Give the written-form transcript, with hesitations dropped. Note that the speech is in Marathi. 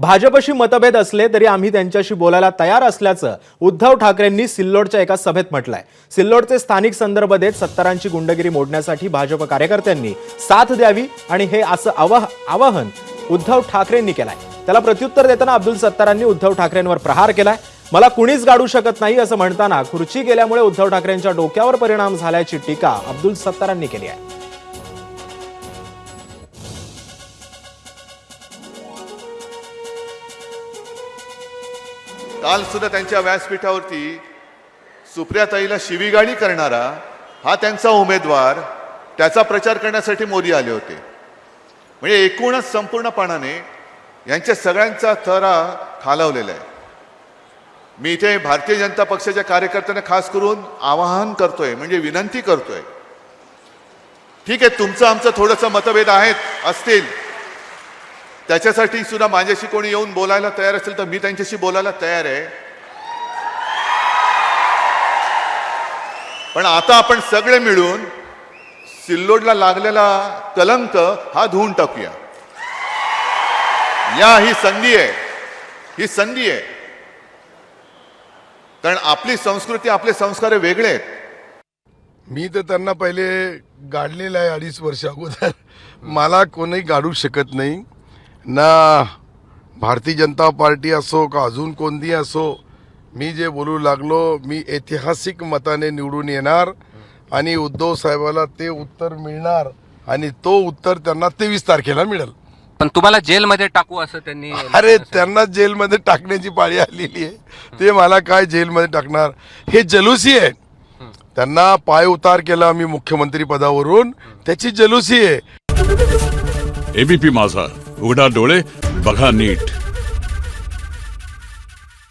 भाजपशी मतभेद असले तरी आम्ही त्यांच्याशी बोलायला तयार असल्याचं उद्धव ठाकरेंनी सिल्लोडच्या एका सभेत म्हटलंय। सिल्लोडचे स्थानिक संदर्भ देत सत्तारांची गुंडगिरी मोडण्यासाठी भाजप कार्यकर्त्यांनी साथ द्यावी आणि हे असं आवाहन उद्धव ठाकरेंनी केलंय। त्याला प्रत्युत्तर देताना अब्दुल सत्तारांनी उद्धव ठाकरेंवर प्रहार केलाय। मला कुणीच गाडू शकत नाही असं म्हणताना खुर्ची गेल्यामुळे उद्धव ठाकरेंच्या डोक्यावर परिणाम झाल्याची टीका अब्दुल सत्तारांनी केली आहे। काल सुद्धा त्यांच्या व्यासपीठावरती सुप्रियाताईला शिवीगाळी करणारा हा त्यांचा उमेदवार, त्याचा प्रचार करण्यासाठी मोदी आले होते। म्हणजे एकूणच संपूर्णपणाने यांच्या सगळ्यांचा थरा खालावलेला आहे। मी इथे भारतीय जनता पक्षाच्या कार्यकर्त्यांना खास करून आवाहन करतोय, म्हणजे विनंती करतोय, ठीक आहे तुमचं आमचं थोडंसं मतभेद असतील, त्याच्यासाठी सुद्धा माझ्याशी कोणी येऊन बोलायला तयार असेल तर मी त्यांच्याशी बोलायला तयार आहे। पण आता आपण सगळे मिळून सिल्लोडला लागलेला कलंक हा धुवून टाकूया। ही संधी आहे, कारण आपली संस्कृती, आपले संस्कार वेगळे आहेत। मी तर त्यांना पहिले गाडलेलं आहे 2.5 वर्ष अगोदर। मला कोणी गाडू शकत नाही, ना भारतीय जनता पार्टी असो का अजून कोणती असो। मी जे बोलू लागलो, मी ऐतिहासिक मताने निवडून येणार आणि उद्धव साहेबाला ते उत्तर मिळणार आणि तो उत्तर त्यांना 23 तारखेला मिळेल। पण तुम्हाला जेलमध्ये टाकू असं त्यांनी, अरे त्यांना जेलमध्ये टाकण्याची पाळी आलेली आहे, ते मला काय जेलमध्ये टाकणार, हे जलुसी आहे। त्यांना पाय उतार केला मी मुख्यमंत्री पदावरून, त्याची जलुसी आहे। एबीपी माझा, उघडा डोळे बघा नीट।